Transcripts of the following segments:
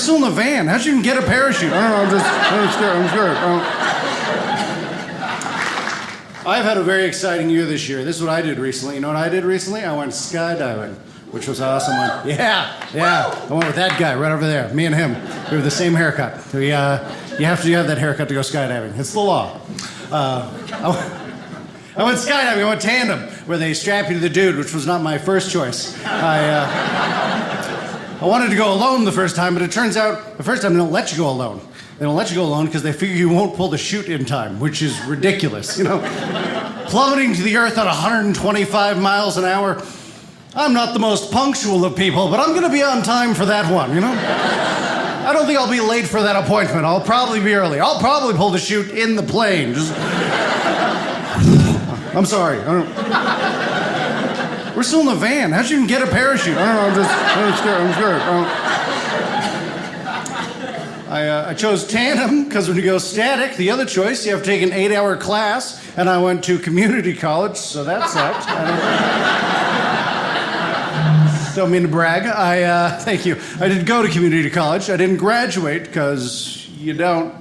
still in the van. How'd you even get a parachute? I don't know, I'm scared. I've had a very exciting year this year. This is what I did recently. You know what I did recently? I went skydiving, which was awesome. Yeah. I went with that guy right over there. Me and him. We have the same haircut. You have to have that haircut to go skydiving. It's the law. I went skydiving. I went tandem, where they strap you to the dude, which was not my first choice. I wanted to go alone the first time, but it turns out the first time they don't let you go alone. They don't let you go alone because they figure you won't pull the chute in time, which is ridiculous, you know? Plummeting to the earth at 125 miles an hour. I'm not the most punctual of people, but I'm gonna be on time for that one, you know? I don't think I'll be late for that appointment. I'll probably be early. I'll probably pull the chute in the plane. I'm sorry. We're still in the van. How'd you even get a parachute? I don't know, I'm scared. I chose tandem because when you go static, the other choice, you have to take an 8-hour class, and I went to community college, so that sucked. Don't mean to brag. Thank you. I didn't go to community college. I didn't graduate because you don't.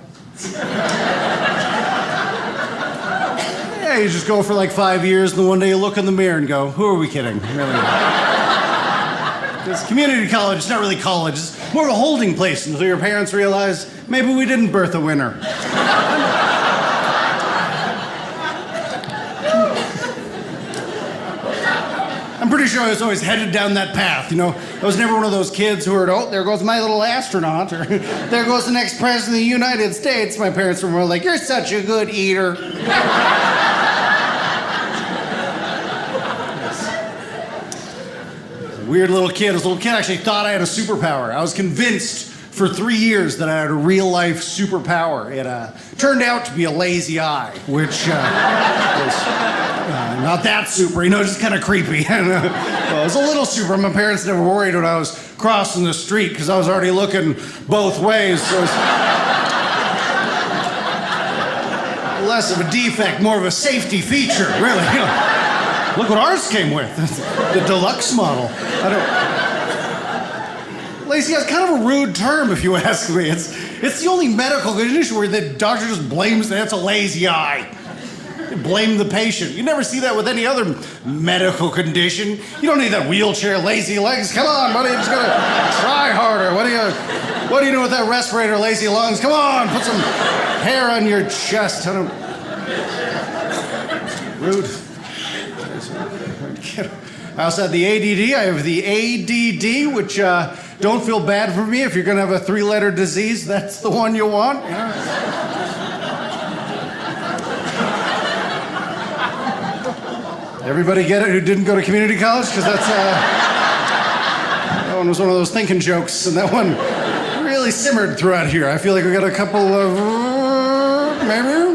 Yeah, you just go for like 5 years, and then one day you look in the mirror and go, who are we kidding? Really? Because community college, it's not really college. It's more of a holding place until your parents realize maybe we didn't birth a winner. I'm pretty sure I was always headed down that path, you know? I was never one of those kids who heard, oh, there goes my little astronaut, or there goes the next president of the United States. My parents were more like, you're such a good eater. Weird little kid. This little kid actually thought I had a superpower. I was convinced for 3 years that I had a real-life superpower. It turned out to be a lazy eye, which was not that super, you know, just kind of creepy. Well, it was a little super. My parents never worried when I was crossing the street because I was already looking both ways. So it was less of a defect, more of a safety feature, really. You know. Look what ours came with, the deluxe model. Lazy eye's kind of a rude term, if you ask me. It's the only medical condition where the doctor just blames that it's a lazy eye. They blame the patient. You never see that with any other medical condition. You don't need that wheelchair, lazy legs. Come on, buddy, you just gotta try harder. What do you do with that respirator, lazy lungs? Come on, put some hair on your chest. Rude. I also have the ADD. I have the ADD, which don't feel bad for me. If you're going to have a 3-letter disease, that's the one you want. Yeah. Everybody get it who didn't go to community college? Because that one was one of those thinking jokes, and that one really simmered throughout here. I feel like we got a couple of maybe.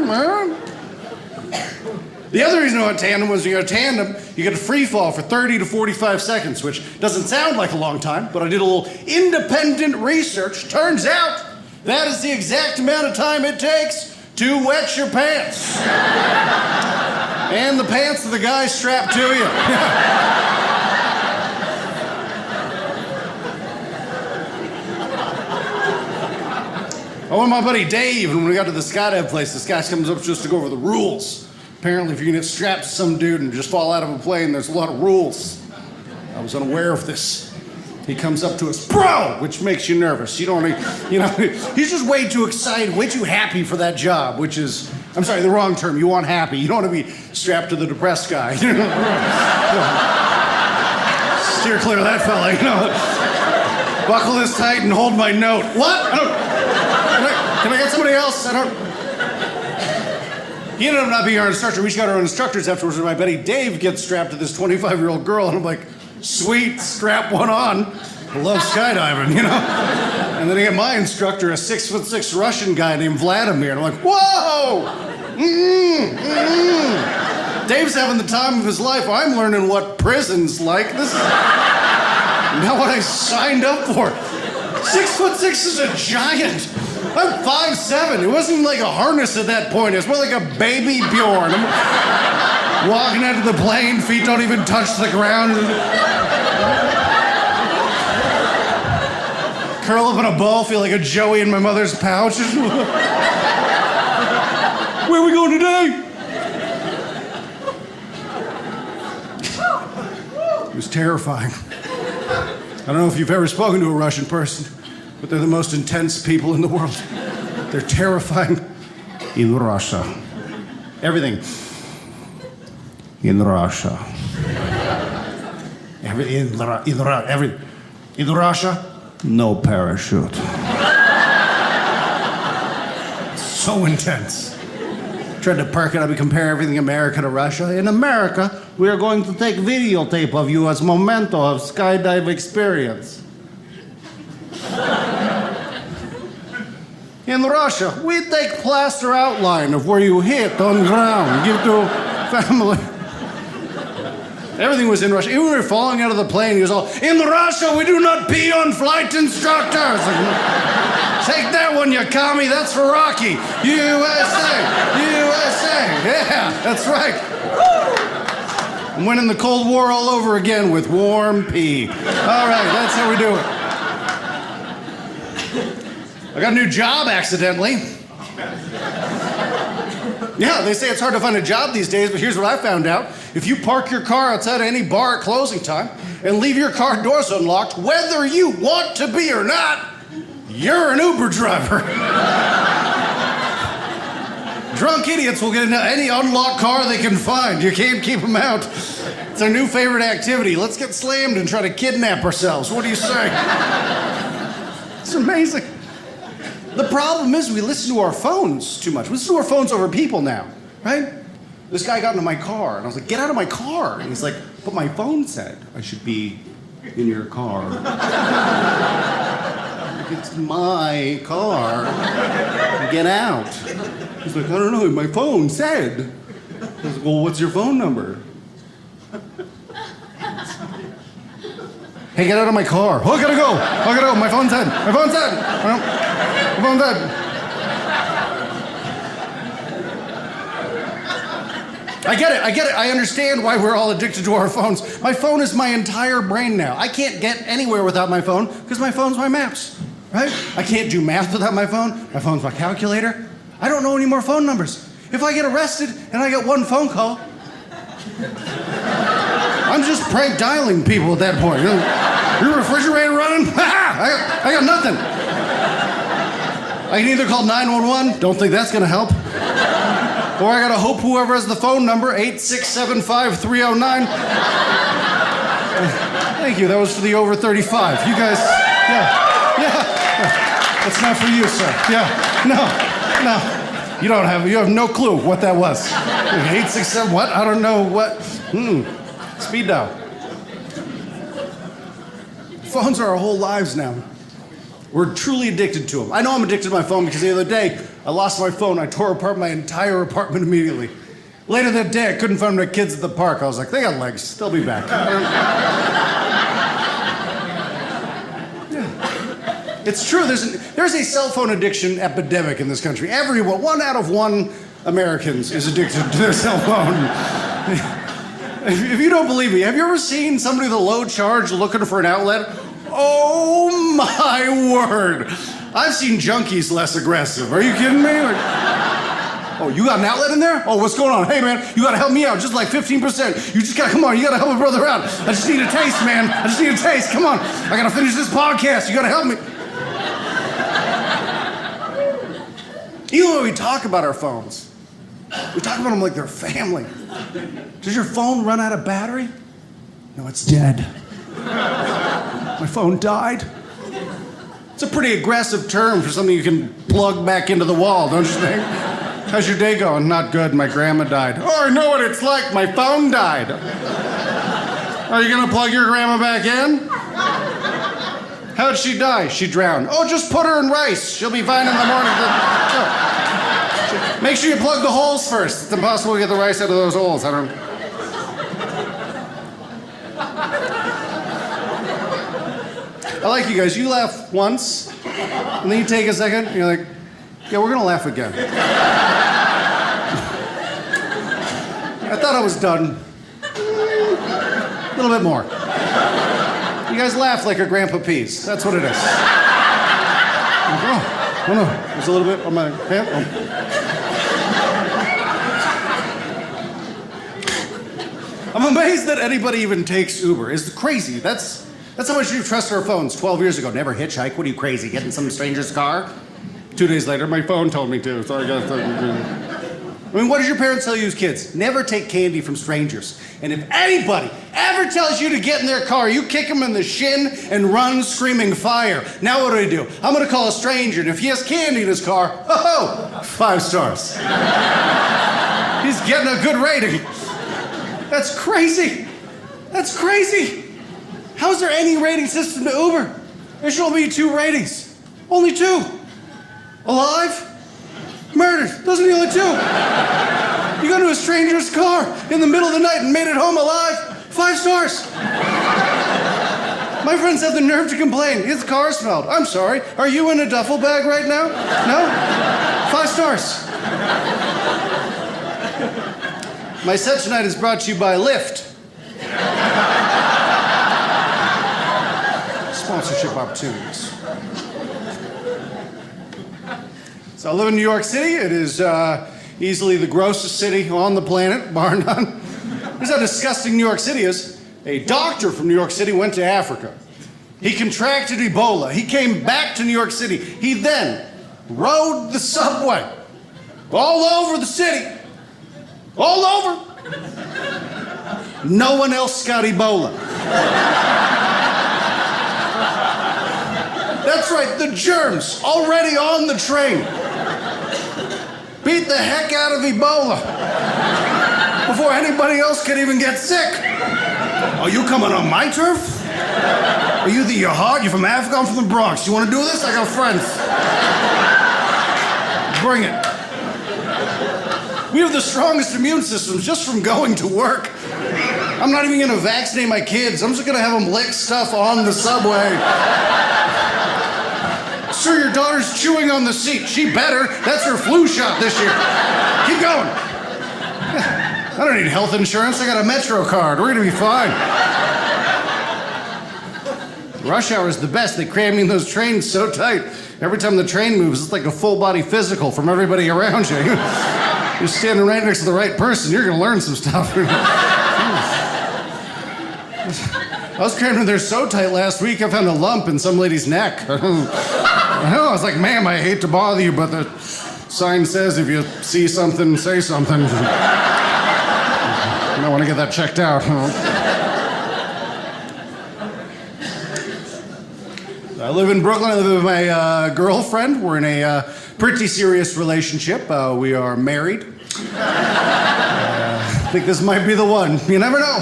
The other reason I went tandem was when you go tandem, you get a free fall for 30 to 45 seconds, which doesn't sound like a long time, but I did a little independent research. Turns out that is the exact amount of time it takes to wet your pants. And the pants of the guy strapped to you. I went with my buddy Dave, and when we got to the skydive place, this guy comes up just to go over the rules. Apparently, if you're gonna get strapped to some dude and just fall out of a plane, there's a lot of rules. I was unaware of this. He comes up to us, bro, which makes you nervous. You don't want to, you know, he's just way too excited, way too happy for that job, which is, I'm sorry, the wrong term. You want happy. You don't want to be strapped to the depressed guy. Steer clear of that fella, you know. Buckle this tight and hold my note. What? Can I get somebody else? He ended up not being our instructor. We got our own instructors afterwards, and my buddy Dave gets strapped to this 25-year-old girl, and I'm like, sweet, strap one on. I love skydiving, you know? And then I get my instructor, a 6'6" Russian guy named Vladimir, and I'm like, whoa! Dave's having the time of his life. I'm learning what prison's like. This is not what I signed up for. 6'6" is a giant. I'm 5'7". It wasn't even like a harness at that point. It was more like a baby Bjorn. I'm walking out of the plane, feet don't even touch the ground. curl up in a ball, feel like a Joey in my mother's pouch. Where are we going today? It was terrifying. I don't know if you've ever spoken to a Russian person, but they're the most intense people in the world. They're terrifying. In Russia. Everything. In Russia. In Russia, no parachute. So intense. Tried to perk it up and compare everything America to Russia. In America, we are going to take videotape of you as memento of skydive experience. In Russia, we take plaster outline of where you hit on ground, give to family. Everything was in Russia. Even when we were falling out of the plane, he was all, in Russia, we do not pee on flight instructors. Take that one, you commie. That's for Rocky. USA. USA. Yeah, that's right. I'm winning the Cold War all over again with warm pee. All right, that's how we do it. I got a new job accidentally. Yeah, they say it's hard to find a job these days, but here's what I found out. If you park your car outside any bar at closing time and leave your car doors unlocked, whether you want to be or not, you're an Uber driver. Drunk idiots will get into any unlocked car they can find. You can't keep them out. It's our new favorite activity. Let's get slammed and try to kidnap ourselves. What do you say? It's amazing. The problem is we listen to our phones too much. We listen to our phones over people now, right? This guy got into my car, and I was like, get out of my car. And he's like, but my phone said I should be in your car. It's my car. Get out. He's like, I don't know, my phone said. I was like, well, what's your phone number? Hey, get out of my car. Oh, I gotta go. My phone's dead. My phone's dead. My phone's dead. I get it. I understand why we're all addicted to our phones. My phone is my entire brain now. I can't get anywhere without my phone because my phone's my maps, right? I can't do math without my phone. My phone's my calculator. I don't know any more phone numbers. If I get arrested and I get one phone call, I'm just prank dialing people at that point. Your refrigerator running? I got nothing. I can either call 911, don't think that's gonna help, or I gotta hope whoever has the phone number, 8675309. Thank you, that was for the over 35. You guys, yeah. That's not for you, sir. Yeah, no. You have no clue what that was. 867, what? I don't know what. Speed dial. Phones are our whole lives now. We're truly addicted to them. I know I'm addicted to my phone because the other day, I lost my phone. I tore apart my entire apartment immediately. Later that day, I couldn't find my kids at the park. I was like, they got legs. They'll be back. Yeah. It's true. There's a cell phone addiction epidemic in this country. Everyone, 1 out of 1 Americans is addicted to their cell phone. If you don't believe me, have you ever seen somebody with a low charge looking for an outlet? Oh my word. I've seen junkies less aggressive. Are you kidding me? Oh, you got an outlet in there? Oh, what's going on? Hey, man, you gotta help me out, just like 15%. You just gotta, come on, you gotta help my brother out. I just need a taste, man. I just need a taste. Come on, I gotta finish this podcast. You gotta help me. Even when we talk about our phones, we talk about them like they're family. Does your phone run out of battery? No, it's dead. My phone died. It's a pretty aggressive term for something you can plug back into the wall, don't you think? How's your day going? Not good, my grandma died. Oh, I know what it's like, my phone died. Are you gonna plug your grandma back in? How'd she die? She drowned. Oh, just put her in rice. She'll be fine in the morning. Make sure you plug the holes first. It's impossible to get the rice out of those holes. I like you guys. You laugh once, and then you take a second, and you're like, yeah, we're gonna laugh again. I thought I was done. A little bit more. You guys laugh like your grandpa pees. That's what it is. Oh no, there's a little bit on my pant. Oh. I'm amazed that anybody even takes Uber. It's crazy. That's how much you trust our phones. 12 years ago, never hitchhike. What are you, crazy? Get in some stranger's car? 2 days later, my phone told me to, so I got I mean, what did your parents tell you as kids? Never take candy from strangers. And if anybody ever tells you to get in their car, you kick them in the shin and run screaming fire. Now what do? I'm gonna call a stranger, and if he has candy in his car, 5 stars. He's getting a good rating. That's crazy. That's crazy. How is there any rating system to Uber? There should only be 2 ratings. Only 2. Alive? Murdered. Those are the only 2. You got into a stranger's car in the middle of the night and made it home alive. 5 stars. My friends have the nerve to complain. His car smelled. I'm sorry. Are you in a duffel bag right now? No? 5 stars. My set tonight is brought to you by Lyft. Sponsorship opportunities. So I live in New York City. It is easily the grossest city on the planet, bar none. Here's how disgusting New York City is. A doctor from New York City went to Africa. He contracted Ebola. He came back to New York City. He then rode the subway all over the city. All over. No one else got Ebola. That's right, the germs already on the train. Beat the heck out of Ebola before anybody else could even get sick. Are you coming on my turf? Are you the Yahad? You're from Africa? I'm from the Bronx. You want to do this? I got friends. Bring it. We have the strongest immune systems just from going to work. I'm not even going to vaccinate my kids. I'm just going to have them lick stuff on the subway. Sir, your daughter's chewing on the seat. She better. That's her flu shot this year. Keep going. I don't need health insurance. I got a Metro card. We're going to be fine. Rush hour is the best. They cram in those trains so tight. Every time the train moves, it's like a full-body physical from everybody around you. You're standing right next to the right person. You're going to learn some stuff. I was crammed in there so tight last week, I found a lump in some lady's neck. I was like, ma'am, I hate to bother you, but the sign says if you see something, say something. I might want to get that checked out. I live in Brooklyn. I live with my girlfriend. We're in a pretty serious relationship. We are married. I think this might be the one. You never know.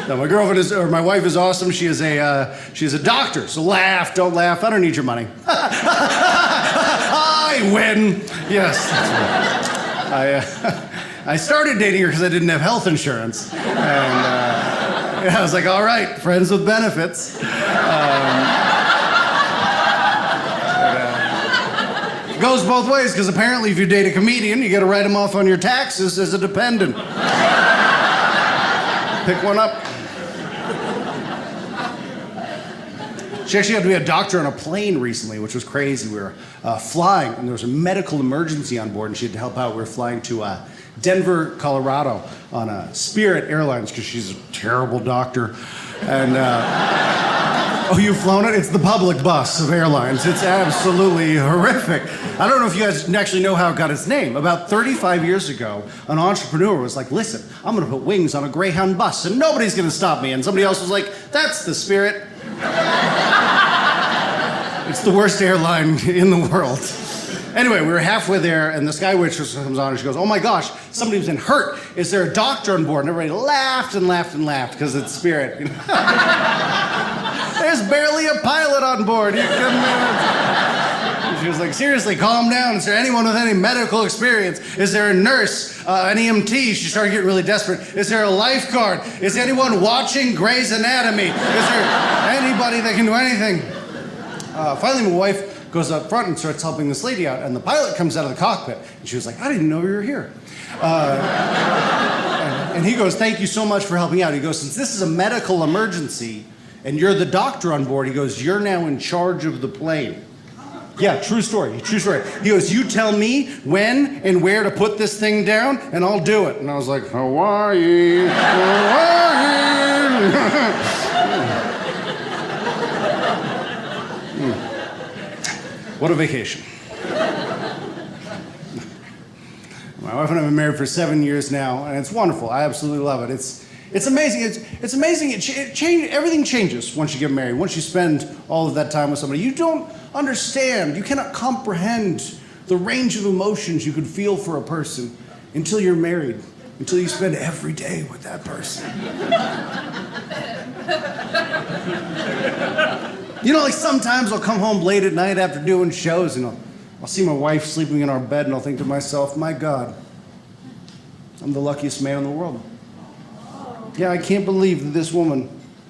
No, my girlfriend is, or my wife is awesome. She's a doctor. So laugh, don't laugh. I don't need your money. I win. Yes. I started dating her because I didn't have health insurance, and I was like, all right, friends with benefits. It goes both ways because apparently, if you date a comedian, you got to write him off on your taxes as a dependent. Pick one up. She actually had to be a doctor on a plane recently, which was crazy. We were flying, and there was a medical emergency on board, and she had to help out. We were flying to Denver, Colorado, on Spirit Airlines, because she's a terrible doctor. And, oh, you've flown it? It's the public bus of airlines. It's absolutely horrific. I don't know if you guys actually know how it got its name. About 35 years ago, an entrepreneur was like, listen, I'm going to put wings on a Greyhound bus, and nobody's going to stop me. And somebody else was like, that's the Spirit. It's the worst airline in the world. Anyway, we were halfway there, and the sky waitress comes on, and she goes, oh my gosh, somebody's been hurt. Is there a doctor on board? And everybody laughed and laughed and laughed, because it's Spirit. There's barely a pilot on board. She was like, seriously, calm down. Is there anyone with any medical experience? Is there a nurse, an EMT? She started getting really desperate. Is there a lifeguard? Is anyone watching Grey's Anatomy? Is there anybody that can do anything? Finally, my wife goes up front and starts helping this lady out, and the pilot comes out of the cockpit, and she was like, I didn't know you were here. And he goes, thank you so much for helping out. He goes, since this is a medical emergency, and you're the doctor on board. He goes, you're now in charge of the plane. Yeah, true story, true story. He goes, you tell me when and where to put this thing down, and I'll do it. And I was like, Hawaii, Hawaii. What a vacation. My wife and I have been married for 7 years now, and it's wonderful. I absolutely love it. It's amazing. It's amazing. Everything changes once you get married. Once you spend all of that time with somebody, you don't understand. You cannot comprehend the range of emotions you could feel for a person until you're married, until you spend every day with that person. You know, like sometimes I'll come home late at night after doing shows, and I'll see my wife sleeping in our bed, and I'll think to myself, my God, I'm the luckiest man in the world. Yeah, I can't believe that this woman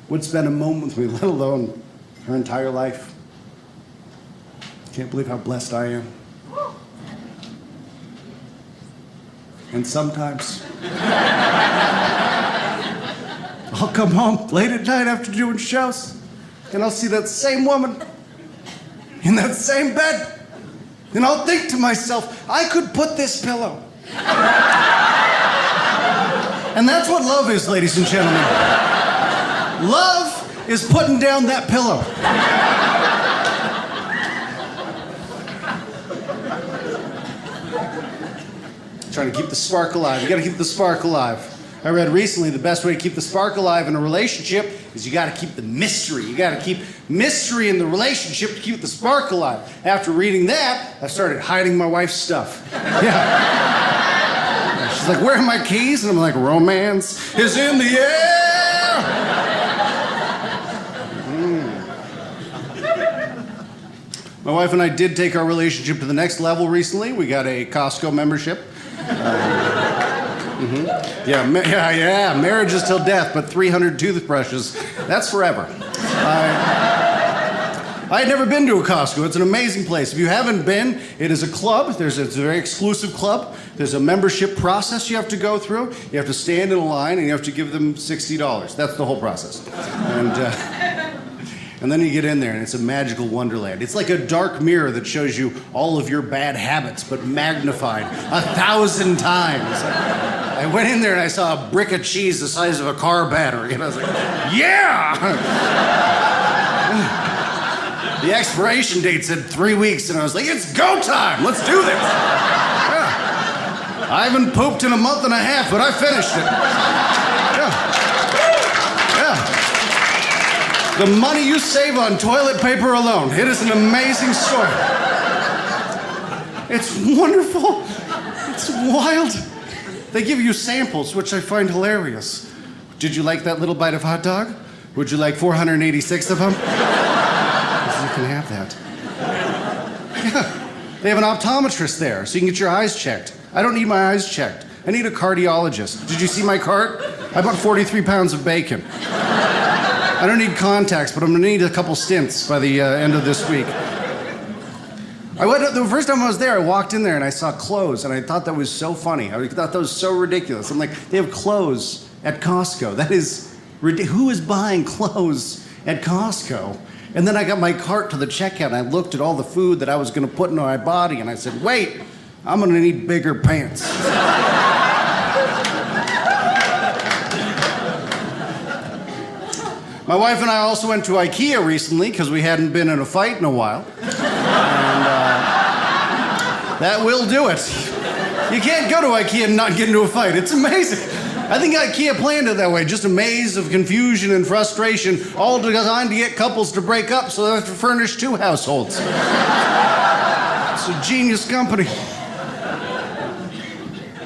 would spend a moment with me, let alone her entire life. Can't believe how blessed I am. And sometimes I'll come home late at night after doing shows, and I'll see that same woman in that same bed, and I'll think to myself, I could put this pillow. And that's what love is, ladies and gentlemen. Love is putting down that pillow. Trying to keep the spark alive. You gotta keep the spark alive. I read recently the best way to keep the spark alive in a relationship is you gotta keep the mystery. You gotta keep mystery in the relationship to keep the spark alive. After reading that, I started hiding my wife's stuff. Yeah. She's like, where are my keys? And I'm like, romance is in the air. My wife and I did take our relationship to the next level recently. We got a Costco membership. Yeah, marriage is till death, but 300 toothbrushes, that's forever. I had never been to a Costco. It's an amazing place. If you haven't been, it is a club. It's a very exclusive club. There's a membership process you have to go through. You have to stand in a line, and you have to give them $60. That's the whole process. And then you get in there, and it's a magical wonderland. It's like a dark mirror that shows you all of your bad habits, but magnified 1,000 times. I went in there, and I saw a brick of cheese the size of a car battery, and I was like, yeah! The expiration date said 3 weeks, and I was like, it's go time! Let's do this! Yeah. I haven't pooped in a month and a half, but I finished it. Yeah. The money you save on toilet paper alone, it is an amazing story. It's wonderful. It's wild. They give you samples, which I find hilarious. Did you like that little bite of hot dog? Would you like 486 of them? You can have that. Yeah. They have an optometrist there, so you can get your eyes checked. I don't need my eyes checked. I need a cardiologist. Did you see my cart? I bought 43 pounds of bacon. I don't need contacts, but I'm gonna need a couple stints by the end of this week. The first time I was there, I walked in there and I saw clothes, and I thought that was so funny. I thought that was so ridiculous. I'm like, they have clothes at Costco. That is ridiculous. Who is buying clothes at Costco? And then I got my cart to the checkout, and I looked at all the food that I was gonna put into my body, and I said, wait, I'm gonna need bigger pants. My wife and I also went to IKEA recently because we hadn't been in a fight in a while. And that will do it. You can't go to IKEA and not get into a fight. It's amazing. I think IKEA planned it that way, just a maze of confusion and frustration, all designed to get couples to break up so they have to furnish two households. It's a genius company.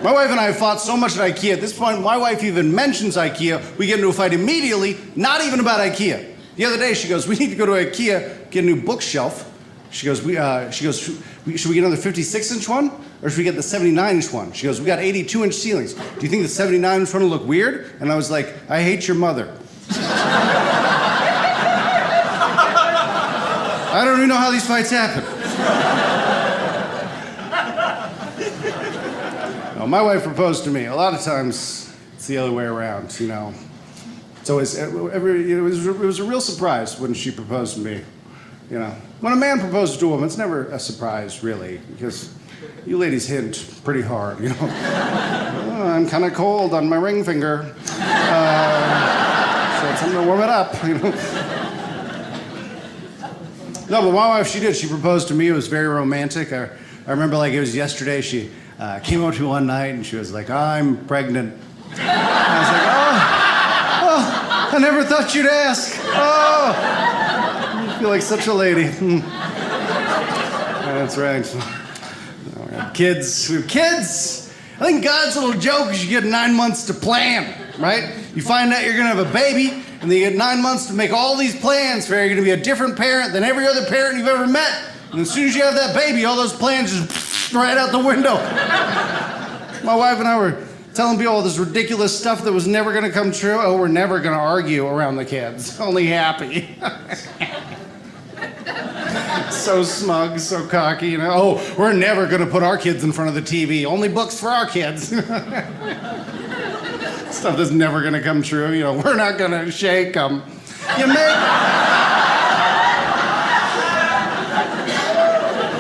My wife and I have fought so much at IKEA. At this point, my wife even mentions IKEA. We get into a fight immediately, not even about IKEA. The other day, she goes, we need to go to IKEA, get a new bookshelf. She goes, should we get another 56-inch one? Or should we get the 79-inch one? She goes, we got 82-inch ceilings. Do you think the 79-inch one will look weird? And I was like, I hate your mother. I don't even know how these fights happen. No, my wife proposed to me. A lot of times, it's the other way around, you know. It's always, it was a real surprise when she proposed to me. You know, when a man proposes to a woman, it's never a surprise, really, because you ladies hint pretty hard, you know. Oh, I'm kind of cold on my ring finger. So it's time to warm it up, you know. No, but my wife, she did. She proposed to me. It was very romantic. I remember like it was yesterday. She came up to me one night and she was like, I'm pregnant. And I was like, oh, I never thought you'd ask. Oh, you feel like such a lady. That's right. We have kids. I think God's little joke is you get 9 months to plan, right? You find out you're going to have a baby, and then you get 9 months to make all these plans for how you're going to be a different parent than every other parent you've ever met. And as soon as you have that baby, all those plans just right out the window. My wife and I were telling people all this ridiculous stuff that was never going to come true. Oh, we're never going to argue around the kids. Only happy. So smug, so cocky, you know. Oh, we're never going to put our kids in front of the TV. Only books for our kids. Stuff that's never going to come true. You know, we're not going to shake them. You make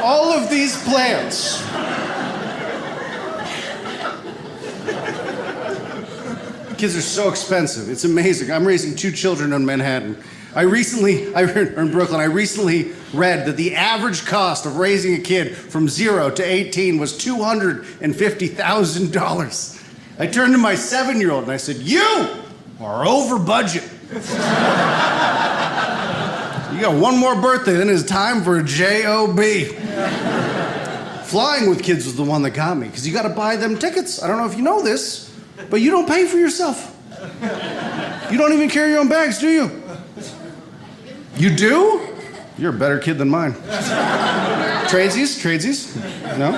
all of these plans. Kids are so expensive. It's amazing. I'm raising 2 children in Manhattan. In Brooklyn, I recently read that the average cost of raising a kid from 0 to 18 was $250,000. I turned to my 7-year-old and I said, you are over budget. You got one more birthday, then it's time for a J.O.B. Flying with kids was the one that got me, because you got to buy them tickets. I don't know if you know this, but you don't pay for yourself. You don't even carry your own bags, do you? You do? You're a better kid than mine. Tradesies? No?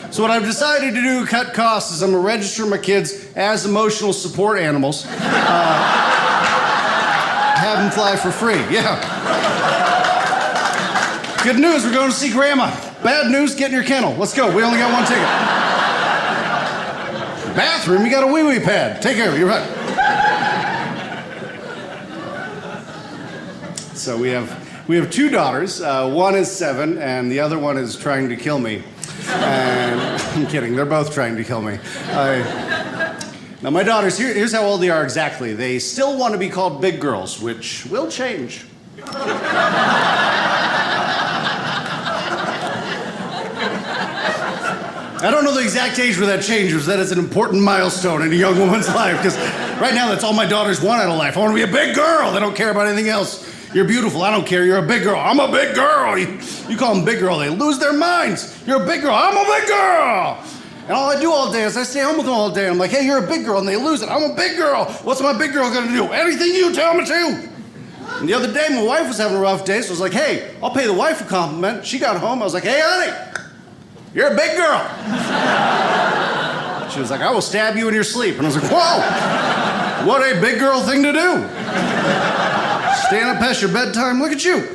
So what I've decided to do to cut costs is I'm going to register my kids as emotional support animals. Have them fly for free, yeah. Good news, we're going to see Grandma. Bad news, get in your kennel. Let's go, we only got one ticket. Bathroom, you got a wee-wee pad. Take care of it, you're right. So we have 2 daughters. One is 7, and the other one is trying to kill me. And I'm kidding. They're both trying to kill me. Now my daughters, here's how old they are exactly. They still want to be called big girls, which will change. I don't know the exact age where that changes. That is an important milestone in a young woman's life, because right now that's all my daughters want out of life. I want to be a big girl. They don't care about anything else. You're beautiful. I don't care. You're a big girl. I'm a big girl. You call them big girl, they lose their minds. You're a big girl. I'm a big girl. And all I do all day is I stay home with them all day. And I'm like, hey, you're a big girl. And they lose it. I'm a big girl. What's my big girl going to do? Anything you tell me to. And the other day, my wife was having a rough day, so I was like, hey, I'll pay the wife a compliment. She got home. I was like, hey, honey, you're a big girl. She was like, I will stab you in your sleep. And I was like, whoa, what a big girl thing to do. Stand up past your bedtime, look at you.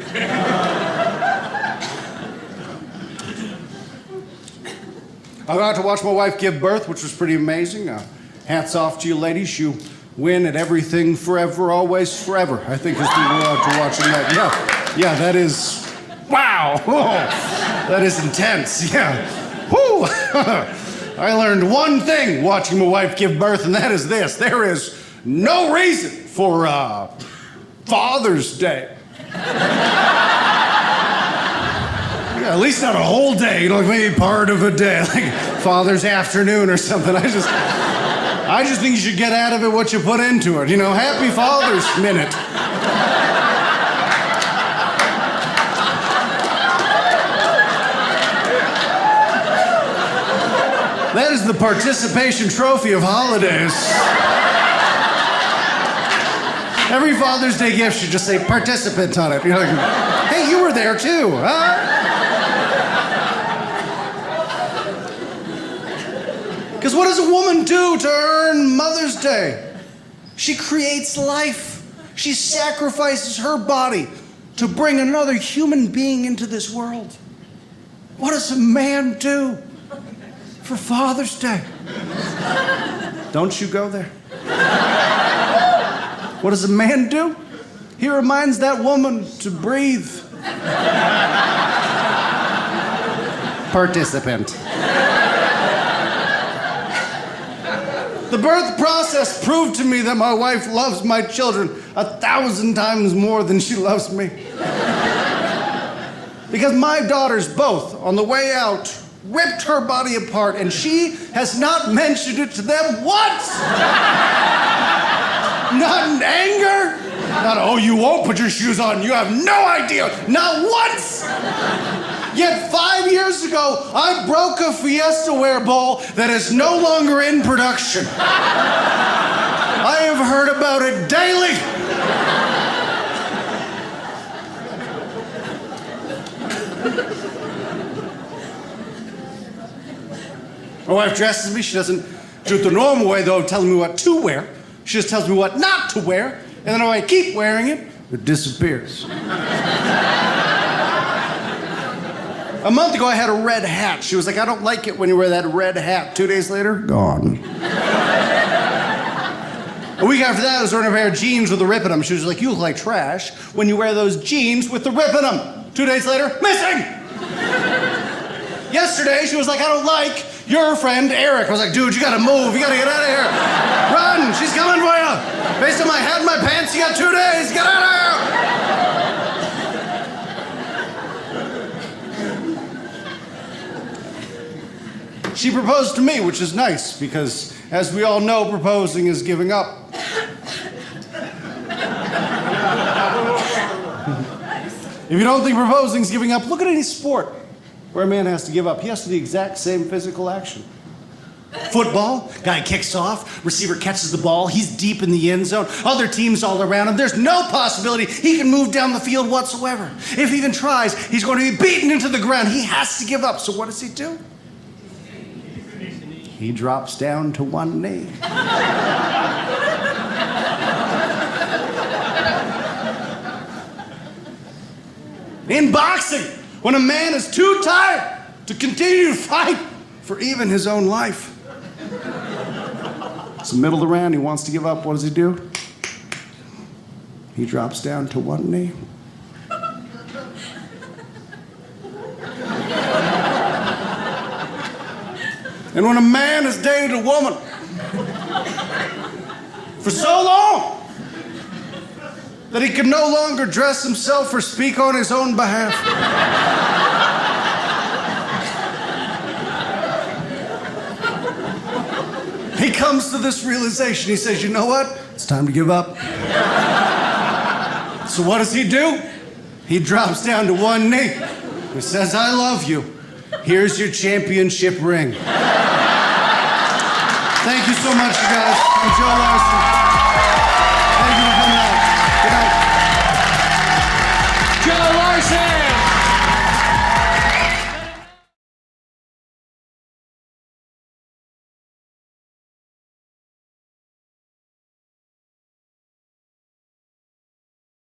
I got to watch my wife give birth, which was pretty amazing. Hats off to you ladies. You win at everything forever, always, forever. I think as people are out to watching that. Yeah, that is, wow. Oh, that is intense, yeah. Whew. I learned one thing watching my wife give birth, and that is this. There is no reason for Father's Day. Yeah, at least not a whole day, like maybe part of a day, like Father's Afternoon or something. I just think you should get out of it what you put into it. You know, Happy Father's Minute. That is the participation trophy of holidays. Every Father's Day gift should just say participant on it. You're like, hey, you were there too, huh? Because what does a woman do to earn Mother's Day? She creates life. She sacrifices her body to bring another human being into this world. What does a man do for Father's Day? Don't you go there. What does a man do? He reminds that woman to breathe. Participant. The birth process proved to me that my wife loves my children 1,000 times more than she loves me. Because my daughters both, on the way out, ripped her body apart, and she has not mentioned it to them once! Not in anger, not, oh, you won't put your shoes on, you have no idea, not once! Yet 5 years ago, I broke a Fiesta Ware bowl that is no longer in production. I have heard about it daily. My wife dresses me. She doesn't do it the normal way, though, telling me what to wear. She just tells me what not to wear, and then if I keep wearing it, it disappears. A month ago, I had a red hat. She was like, I don't like it when you wear that red hat. 2 days later, gone. A week after that, I was wearing a pair of jeans with a rip in them. She was like, you look like trash when you wear those jeans with the rip in them. 2 days later, missing! Yesterday, she was like, I don't like your friend Eric. I was like, dude, you gotta move. You gotta get out of here. Run, she's coming for you. Based on my hat and my pants, you got 2 days. Get out of here. She proposed to me, which is nice, because as we all know, proposing is giving up. If you don't think proposing is giving up, look at any sport where a man has to give up. He has to do the exact same physical action. Football, guy kicks off, receiver catches the ball, he's deep in the end zone, other teams all around him. There's no possibility he can move down the field whatsoever. If he even tries, he's going to be beaten into the ground. He has to give up. So what does he do? He drops down to one knee. In boxing, when a man is too tired to continue to fight for even his own life, it's the middle of the round, he wants to give up, what does he do? He drops down to one knee. And when a man has dated a woman for so long that he can no longer dress himself or speak on his own behalf, he comes to this realization. He says, you know what? It's time to give up. So what does he do? He drops down to one knee. He says, I love you. Here's your championship ring. Thank you so much, you guys. I'm Joe Larson.